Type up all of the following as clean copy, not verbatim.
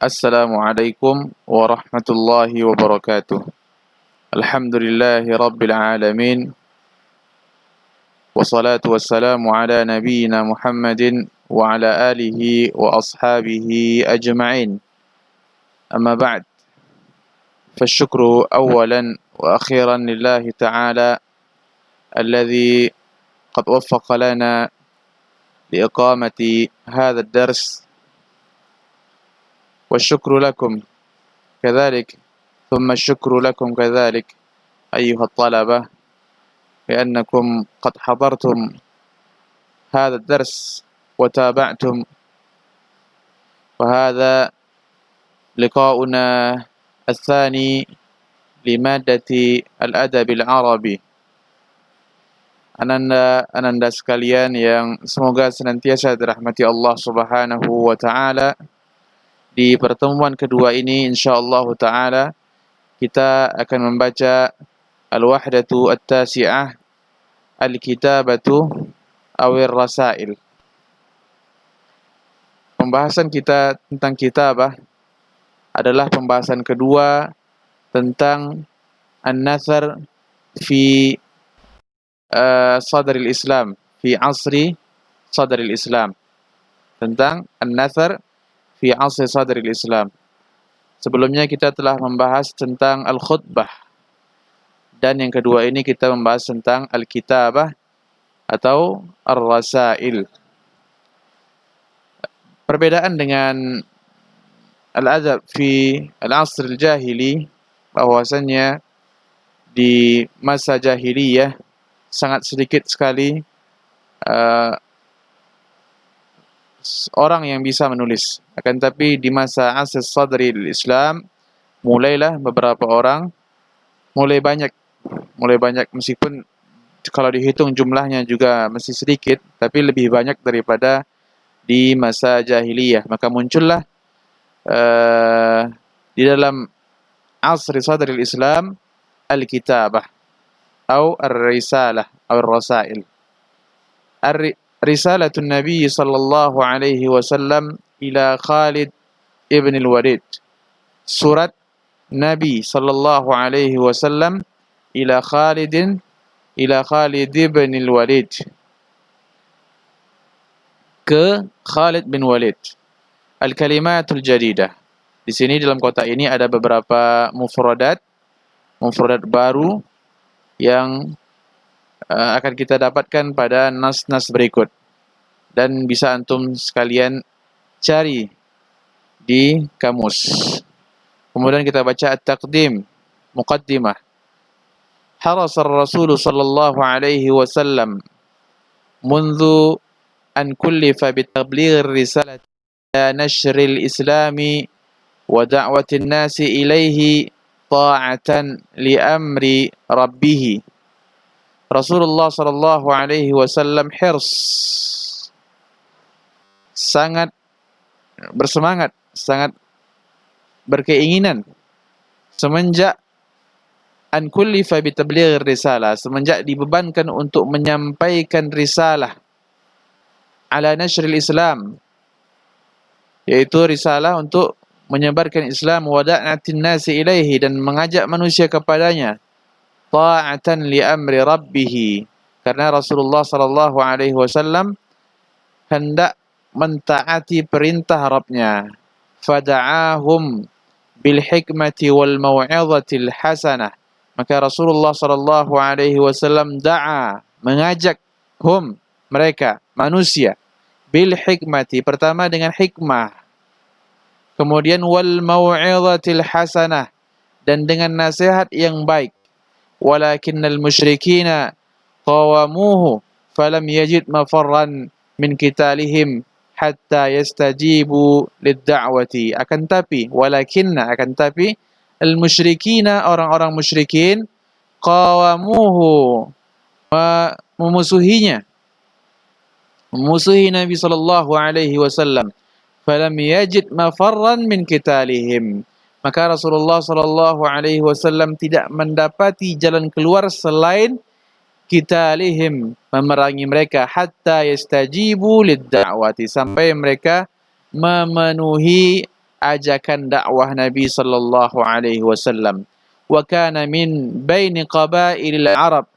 Assalamualaikum warahmatullahi wabarakatuh. Alhamdulillahi rabbil alamin. Wassalatu wassalamu ala nabiyyina Muhammadin wa ala alihi wa ashabihi ajma'in. Amma ba'd. Fasyukru awalan wa akhiran lillahi ta'ala alladhi qad waffaqa lana liiqamati hadha ad-dars. والشكر لكم كذلك ثم الشكر لكم كذلك أيها الطلبة بأنكم قد حضرتم هذا الدرس وتابعتم، وهذا لقاؤنا الثاني لمادة الأدب العربي. Ananda sekalian yang semoga senantiasa dirahmati Allah Subhanahu wa taala. Di pertemuan kedua ini insyaallah taala kita akan membaca Al-Wahdatu At-Tasi'ah Al-Kitabatu Awir Rasail. Pembahasan kita tentang kitabah adalah pembahasan kedua tentang An-Nathar fi Sadril Islam, fi Asri Sadril Islam. Tentang An-Nathar fi asri sadril Islam. Sebelumnya kita telah membahas tentang al-khutbah, dan yang kedua ini kita membahas tentang al-kitabah atau ar-rasail. Perbedaan dengan al-adab fi al-asr al-jahili, bahwasannya di masa jahiliyah sangat sedikit sekali orang yang bisa menulis. Akan tapi di masa asr sadril Islam mulailah beberapa orang mulai banyak meskipun kalau dihitung jumlahnya juga masih sedikit, tapi lebih banyak daripada di masa jahiliyah. Maka muncullah di dalam asr sadril Islam al-kitabah atau ar-risalah atau ar-rasail. رسالة النبي صلى الله عليه وسلم إلى خالد ابن الوليد. Surat Nabi sallallahu alaihi wasallam ila Khalid ibn al-Walid, ke Khalid bin Walid. Al-kalimatul jadidah. Di sini dalam kotak ini ada beberapa mufradat baru yang akan kita dapatkan pada nas-nas berikut, dan bisa antum sekalian cari di kamus. Kemudian kita baca at-taqdim, muqaddimah. Harasa ar-rasul sallallahu alaihi wasallam mundu an kullifa bitabligh ar-risalah ila nashr al-islam wa da'wati an-nas ilayhi ta'atan li amri rabbih. Rasulullah sallallahu alaihi wasallam sangat bersemangat, sangat berkeinginan semenjak an kullifa bi tabligh risalah, semenjak dibebankan untuk menyampaikan risalah ala nashril Islam, yaitu risalah untuk menyebarkan Islam, wa da'atin nasi ilaihi, dan mengajak manusia kepadanya, ta'atan li amri rabbih, karena Rasulullah sallallahu alaihi wasallam hendak mentaati perintah Rabbnya. Fada'ahum bil hikmati wal mau'izatil hasanah, maka Rasulullah sallallahu alaihi wasallam mengajak mereka manusia, bil hikmati, pertama dengan hikmah, kemudian wal mau'izatil hasanah, dan dengan nasihat yang baik. Walakinnal musyrikina qawamuhu falam yajid mafarran min qitalihim hatta yastajibu lid-da'wati. Akan tapi al musyrikina, orang-orang musyrikin, qawamuhu, memusuhi Nabi sallallahu alaihi wasallam, falam yajid mafarran min qitalihim, maka Rasulullah sallallahu alaihi wasallam tidak mendapati jalan keluar selain qitalihim, memerangi mereka, hatta yastajibu lid-da'wati, sampai mereka memenuhi ajakan dakwah Nabi sallallahu alaihi wasallam. Wa kana min baini qabailil Arab,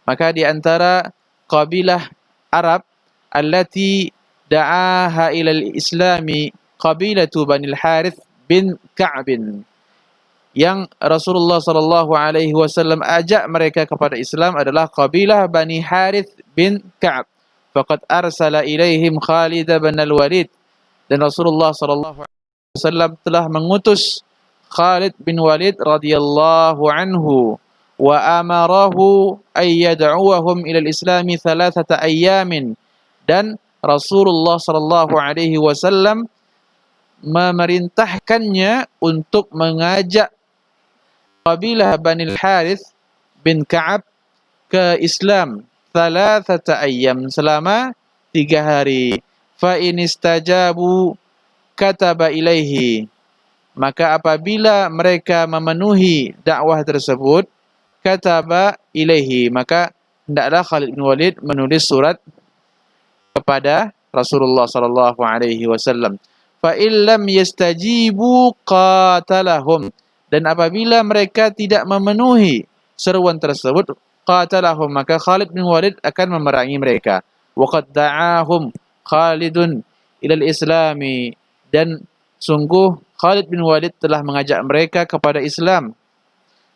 maka di antara kabilah Arab allati da'aha ilal islami qabilatu Bani al-Harith bin Ka'b, yang Rasulullah sallallahu alaihi wasallam ajak mereka kepada Islam adalah kabilah Bani Harith bin Ka'b. Faqad arsala ilaihim Khalid bin al-Walid, dan Rasulullah sallallahu alaihi wasallam telah mengutus Khalid bin Walid radhiyallahu anhu wa amarahu ay yad'uhum ila al-islam thalathata ayyamin, dan Rasulullah sallallahu alaihi wasallam memerintahkannya untuk mengajak kabilah Bani al-Harith bin Ka'ab ke Islam thalathata ayyam, selama 3 hari. Fa in istajabu kataba ilaihi, maka apabila mereka memenuhi dakwah tersebut, kataba ilaihi, maka hendaklah Khalid bin Walid menulis surat kepada Rasulullah sallallahu alaihi wasallam. Fa illam yastajibu qatalahum, dan apabila mereka tidak memenuhi seruan tersebut, qatalahum, maka Khalid bin Walid akan memerangi mereka. Wa qad da'ahum Khalidun ilal islami, dan sungguh Khalid bin Walid telah mengajak mereka kepada Islam.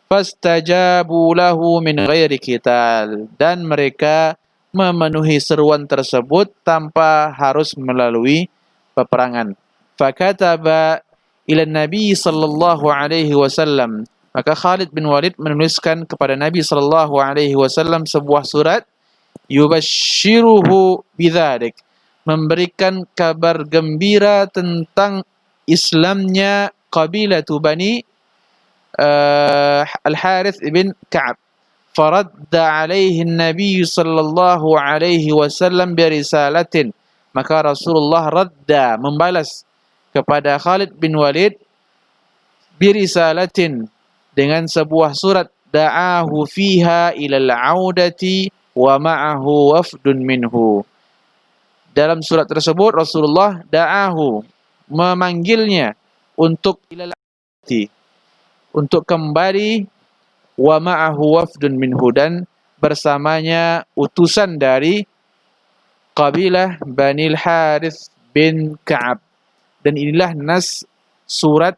Fastajabu lahu min ghairi qital, dan mereka memenuhi seruan tersebut tanpa harus melalui peperangan. Fakataba ila Nabi sallallahu alaihi wasallam, maka Khalid bin Walid menuliskan kepada Nabi sallallahu alaihi wasallam sebuah surat, yubashshiruhu bidzalik, memberikan kabar gembira tentang Islamnya qabilatu Bani Al-Harith bin Ka'ab. Faradda alaihi Nabi sallallahu alaihi wasallam birisalatin, maka Rasulullah radda, membalas kepada Khalid bin Walid birisalatin, dengan sebuah surat, da'ahu fiha ilal audati wa ma'ahu wafdun minhu. Dalam surat tersebut Rasulullah da'ahu, memanggilnya untuk ilal audati, untuk kembali, wa ma'ahu wafdun minhu, dan bersamanya utusan dari kabilah Bani al-Harith bin Ka'ab. Dan inilah nas surat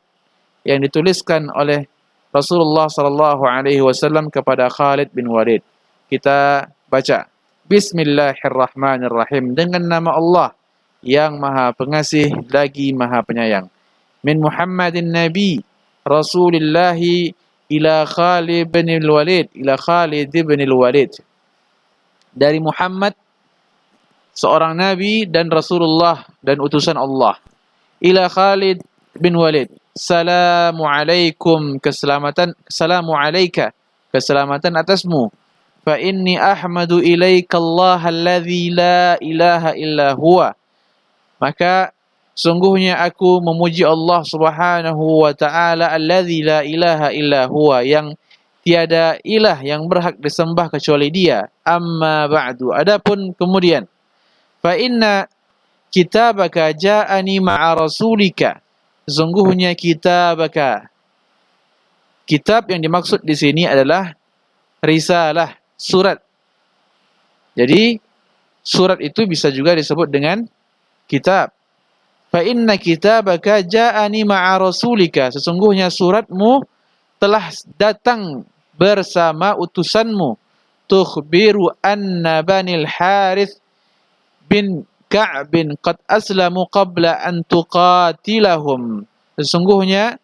yang dituliskan oleh Rasulullah sallallahu alaihi wasallam kepada Khalid bin Walid. Kita baca. Bismillahirrahmanirrahim, dengan nama Allah yang Maha Pengasih lagi Maha Penyayang. Min Muhammadin Nabi Rasulillah ila Khalid bin Walid, ila Khalid bin Walid. Dari Muhammad, seorang nabi dan Rasulullah dan utusan Allah, ila Khalid bin Walid, salamu alaikum, keselamatan, salamu alaika, keselamatan atasmu. Fa inni ahmadu ilaika Allah alladzi la ilaha illa huwa, maka sungguhnya aku memuji Allah Subhanahu wa taala, alladzi la ilaha illa huwa, yang tiada ilah yang berhak disembah kecuali Dia. Amma ba'du, adapun kemudian, fa inna kitabaka ja'ani ma'a rasulika, sesungguhnya kitabaka, kitab yang dimaksud di sini adalah risalah, surat. Jadi surat itu bisa juga disebut dengan kitab. Fa inna kitabaka ja'ani ma'a rasulika, sesungguhnya suratmu telah datang bersama utusanmu. Tukhbiru anna Bani al-Harith bin Ka'bin qad aslamu qabla an tuqatilahum, sesungguhnya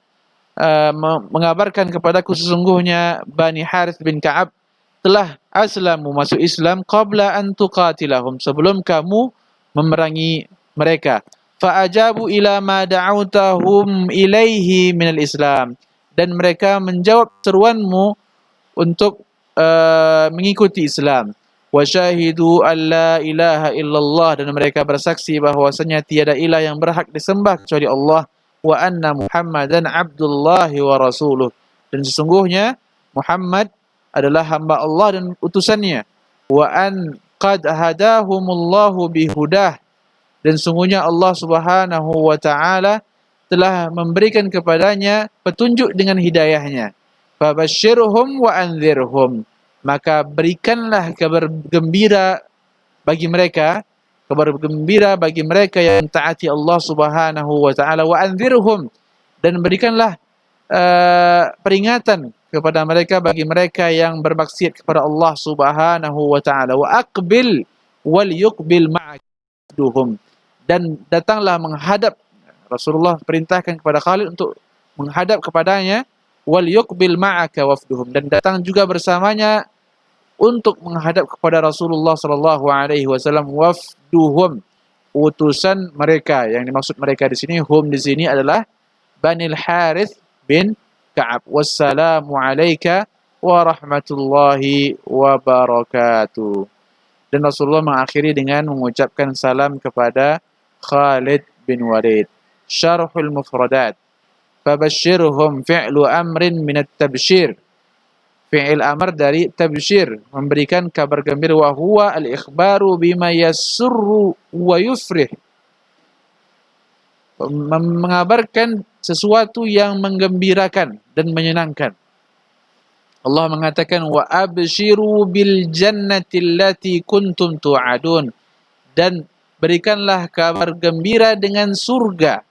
mengabarkan kepadaku sesungguhnya Bani Harith bin Ka'ab telah aslamu, masuk Islam, qabla an tuqatilahum, sebelum kamu memerangi mereka. Fa ajabu ila ma da'awtahum ilaihi minal Islam, dan mereka menjawab seruanmu untuk mengikuti Islam. Wa syahidu alla ilaha illallah, dan mereka bersaksi bahwasanya tiada ilah yang berhak disembah kecuali Allah. Wa anna Muhammadan abdullahi wa rasuluh, dan sesungguhnya Muhammad adalah hamba Allah dan utusannya. Wa an qad hadahumullahu bihudah, dan sungguhnya Allah Subhanahu wa taala telah memberikan kepadanya petunjuk dengan hidayahnya. Fabasyirhum wa anzirhum, maka berikanlah kabar gembira bagi mereka, kabar gembira bagi mereka yang taati Allah Subhanahu wa taala, wa anzirhum, dan berikanlah peringatan kepada mereka bagi mereka yang bermaksiat kepada Allah Subhanahu wa taala. Wa aqbil wal yuqbil ma'aduhum, dan datanglah menghadap. Rasulullah perintahkan kepada Khalid untuk menghadap kepadanya, wal yuqbil ma'aka wafduhum, dan datang juga bersamanya untuk menghadap kepada Rasulullah sallallahu alaihi wasallam, wafduhum, utusan mereka. Yang dimaksud mereka di sini, hum di sini adalah Banil Harith bin Ka'ab. Wassalamu alayka wa rahmatullahi wa barakatuh. Dan Rasulullah mengakhiri dengan mengucapkan salam kepada Khalid bin Walid. Syarhul mufradat. Fabasyirhum fi'lu amrin minat tabsyir. Fi'il amr dari tabsyir, memberikan kabar gembira. Wa huwa al-ikhbaru bima yasurru wa yufrih, mengabarkan sesuatu yang menggembirakan dan menyenangkan. Allah mengatakan, wa abshiru bil jannati allati kuntum tu'adun, dan berikanlah kabar gembira dengan surga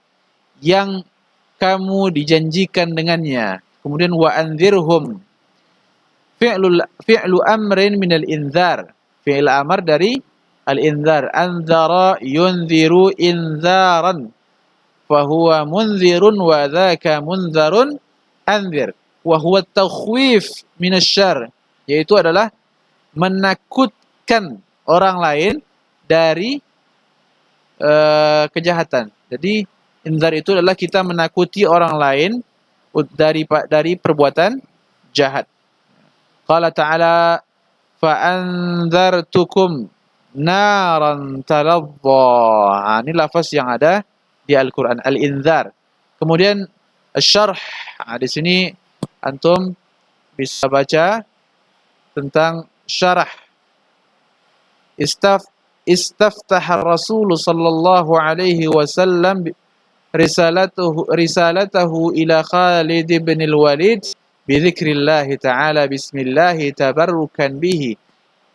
yang kamu dijanjikan dengannya. Kemudian wa anzirhum, fi'lu amrin minal inzar, fi'il amr dari al-inzar. Anzara yunziru inzaran, fahuwa munzirun wa dzaka munzarun anzir. Wa huwa at-takhwif minasyarr, yaitu adalah menakutkan orang lain dari kejahatan. Jadi inzar itu adalah kita menakuti orang lain dari perbuatan jahat. Qala ta'ala, fa anzartukum naran taladha. Ini lafaz yang ada di Al-Quran, al-inzar. Kemudian syarh, di sini antum bisa baca tentang syarah. Istaftah Rasul sallallahu alaihi wasallam risalatahu ila Khalid bin al-Walid bi dzikrillah ta'ala bismillah tabarrukan bihi.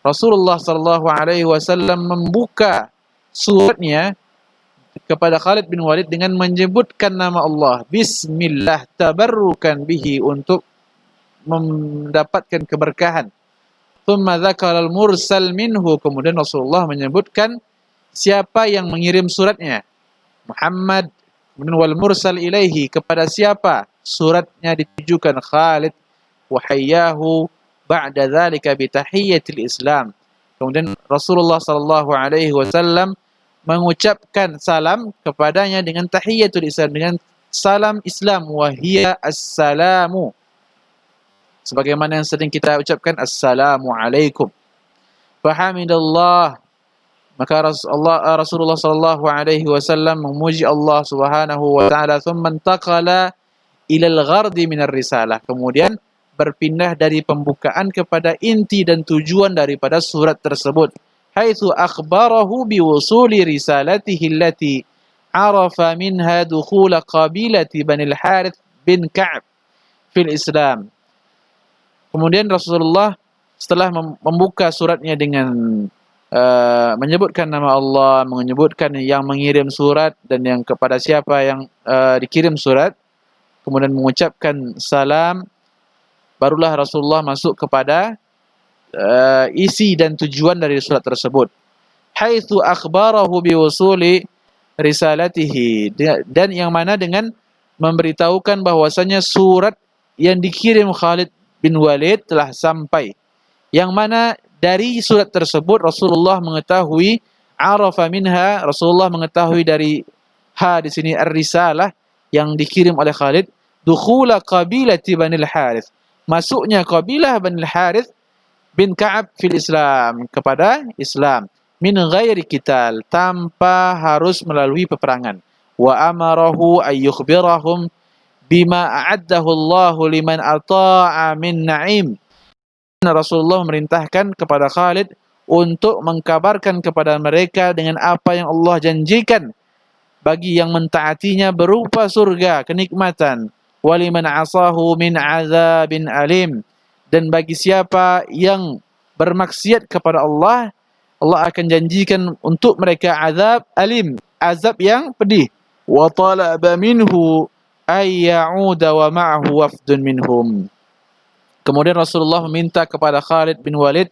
Rasulullah sallallahu alaihi wasallam membuka suratnya kepada Khalid bin Walid dengan menyebutkan nama Allah, bismillah tabarrukan bihi, untuk mendapatkan keberkahan. Thumma dzakara al-mursal minhu, kemudian Rasulullah menyebutkan siapa yang mengirim suratnya, Muhammad. Kemudian wal mursal ilaihi, kepada siapa suratnya ditujukan, Khalid. Wa hayyahu ba'da dzalika bi tahiyyatil Islam. Kemudian Rasulullah sallallahu alaihi wasallam mengucapkan salam kepadanya dengan tahiyyatul Islam, dengan salam Islam, wa hiya assalamu, sebagaimana yang sering kita ucapkan assalamu alaikum. Fahamidallah, maka Rasulullah sallallahu alaihi wasallam memuji Allah Subhanahu wa taala. Thumma intaqala ila al-ghardi min ar-risalah, kemudian berpindah dari pembukaan kepada inti dan tujuan daripada surat tersebut. Haitsu akhbarahu biwusuli risalatihi allati arafa minha dukhul qabilati Bani al-Harith bin Ka'ab fil Islam. Kemudian Rasulullah setelah membuka suratnya dengan menyebutkan nama Allah, menyebutkan yang mengirim surat dan yang kepada siapa yang dikirim surat, kemudian mengucapkan salam, barulah Rasulullah masuk kepada isi dan tujuan dari surat tersebut. Haitsu akhbarahu biwusuli risalatihi, dan yang mana dengan memberitahukan bahwasanya surat yang dikirim Khalid bin Walid telah sampai, yang mana dari surat tersebut Rasulullah mengetahui, arafa minha, Rasulullah mengetahui dari di sini ar-risalah yang dikirim oleh Khalid, dukhula qabilati Bani al-Harith, masuknya kabilah Bani al-Harith bin Ka'ab fil Islam, kepada Islam, min ghairi qital, tanpa harus melalui peperangan. Wa amarahu ay yukhbirahum bima a'addahu Allahu liman ata'a min na'im. Rasulullah memerintahkan kepada Khalid untuk mengkabarkan kepada mereka dengan apa yang Allah janjikan bagi yang mentaatinya berupa surga, kenikmatan. Waliman asahu min azabin alim. Dan bagi siapa yang bermaksiat kepada Allah, Allah akan janjikan untuk mereka azab alim, azab yang pedih. Wa talaba minhu ay ya'uda wa ma'ahu wafdun minhum. Kemudian Rasulullah meminta kepada Khalid bin Walid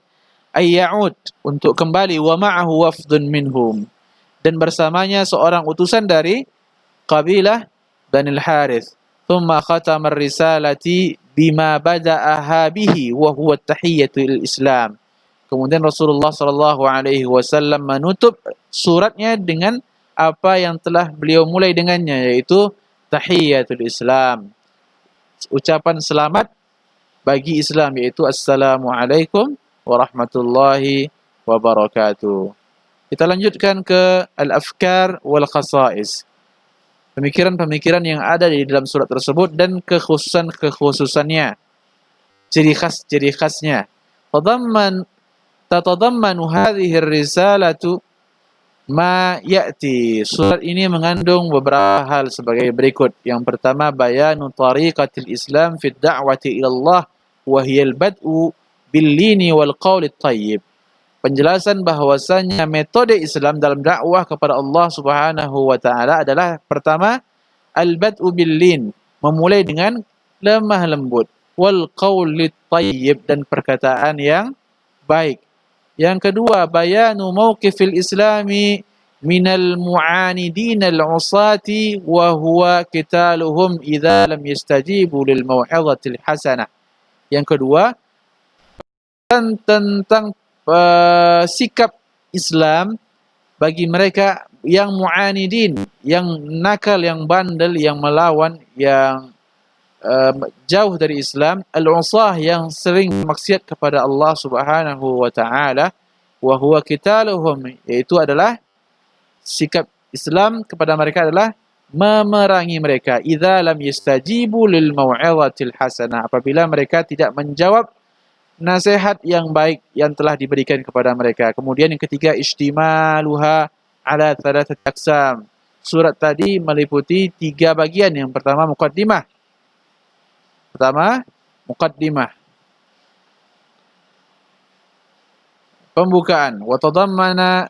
ay ya'ud, untuk kembali, wa ma'ahu wafdun minhum, dan bersamanya seorang utusan dari kabilah Banil Harith. Thumma khatama ar-risalati bima bada'aha bihi wa huwa at-tahiyyatu lil Islam. Kemudian Rasulullah sallallahu alaihi wasallam menutup suratnya dengan apa yang telah beliau mulai dengannya, yaitu tahiyyatul Islam, ucapan selamat bagi Islam, yaitu assalamualaikum warahmatullahi wabarakatuh. Kita lanjutkan ke al-afkar wal khasa'is, pemikiran-pemikiran yang ada di dalam surat tersebut dan kekhususannya, ciri khasnya. Tatadammanu hadhihi ar-risalatu ma ya'ti. Surat ini mengandung beberapa hal sebagai berikut. Yang pertama, bayanu tariqatil Islam fi ad-da'wati ila Allah wa hiya al-bad'u bil-lini wal qawli at-tayyib. Penjelasan bahwasanya metode Islam dalam dakwah kepada Allah Subhanahu wa taala adalah pertama, al-bad'u bil-lin, memulai dengan lemah lembut, wal qawli at-tayyib, dan perkataan yang baik. Yang kedua, bayanu mauqifil islami minal mu'anidin al-usati wa huwa qitaluhum idza lam yastajibu lil mau'izatil hasanah. Yang kedua, tentang sikap Islam bagi mereka yang mu'anidin, yang nakal, yang bandel, yang melawan, yang jauh dari Islam, al-usah, yang sering maksiat kepada Allah Subhanahu wa taala, wa huwa qitaluhum, yaitu adalah sikap Islam kepada mereka adalah memerangi mereka, idza lam yastajibu lil mau'izatil hasanah, apabila mereka tidak menjawab nasihat yang baik yang telah diberikan kepada mereka. Kemudian yang ketiga, istimaluha ala thalathati aqsam. Surat tadi meliputi 3 bagian. Yang pertama, muqaddimah. Pembukaan. Wa tadammana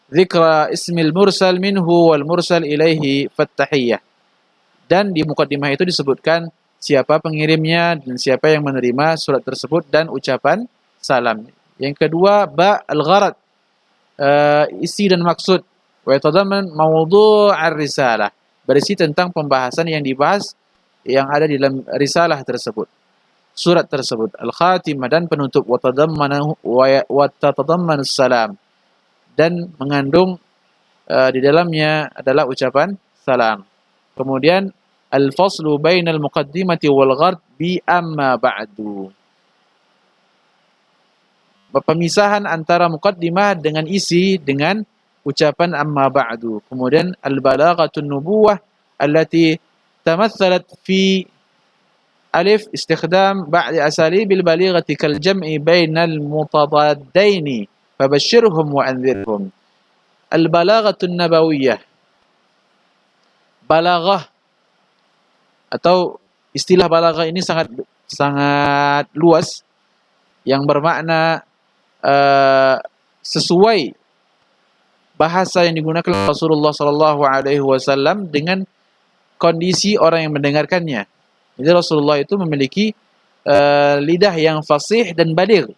dzikra ismil mursal minhu wal mursal ilaihi fattahiyyah. Dan di muqaddimah itu disebutkan siapa pengirimnya dan siapa yang menerima surat tersebut dan ucapan salam. Yang kedua, ba al-gharad, isi dan maksud. Wa tadamman mawdu' ar-risalah, berisi tentang pembahasan yang dibahas yang ada di dalam risalah tersebut, surat tersebut. Al-khatimah, dan penutup. Wa tatadammanu salam, dan mengandung di dalamnya adalah ucapan salam. Kemudian al-faslu bainal muqaddimati wal ghard bi amma ba'du, pemisahan antara muqaddimah dengan isi dengan ucapan amma ba'du. Kemudian al-balaghatun nubuwah allati tamathalat fi alif istikhdam ba'd asalibil balighati kal jam'i bainal mutadaddaini fabashshirhum wa anzirhum. Al-balaghatun nabawiyyah, balaghah atau istilah balaghah ini sangat luas, yang bermakna sesuai bahasa yang digunakan Rasulullah sallallahu alaihi wasallam dengan kondisi orang yang mendengarkannya. Jadi Rasulullah itu memiliki lidah yang fasih dan baligh,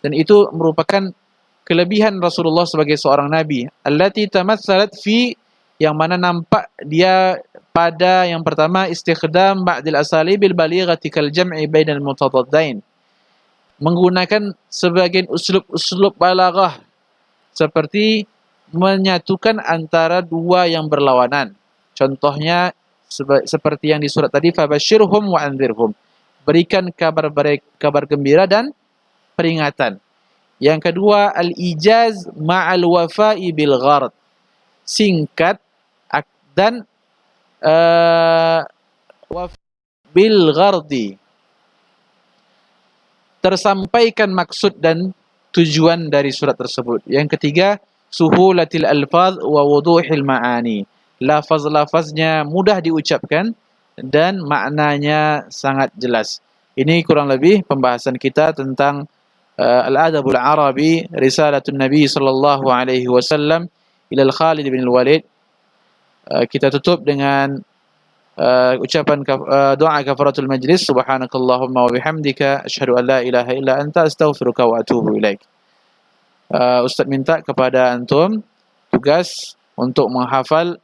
dan itu merupakan kelebihan Rasulullah sebagai seorang nabi. Allati tamatsalat fi, yang mana nampak dia pada yang pertama, istikhdam ba'dil asalibil balighati kal jam'i bainal mutadaddain, menggunakan sebagian uslub balaghah seperti menyatukan antara dua yang berlawanan. Contohnya seperti yang di surat tadi, fabashshirhum wa anzirhum, berikan kabar gembira dan peringatan. Yang kedua, al-ijaz ma'al wafa'i bil ghard, singkat dan bil ghardi, tersampaikan maksud dan tujuan dari surat tersebut. Yang ketiga, suhulatil alfaz wa wuduhil ma'ani, lafaz-lafaznya mudah diucapkan dan maknanya sangat jelas. Ini kurang lebih pembahasan kita tentang Al-Adabul Arabi, Risalatun Nabi sallallahu alaihi wasallam ila Khalid bin Walid. Kita tutup dengan ucapan doa kafaratul majlis. Subhanakallahumma wa bihamdika asyhadu an la ilaha illa anta astaghfiruka wa atubu ilaik. Ustaz minta kepada antum tugas untuk menghafal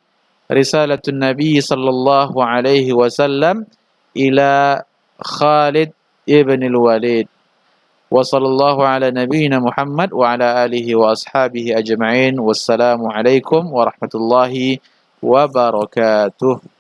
Risalatun Nabi sallallahu alaihi wasallam ila Khalid ibn al-Walid. Wa sallallahu ala nabiyyina Muhammad wa ala alihi wa ashabihi ajma'in. Wassalamu alaikum warahmatullahi wabarakatuh.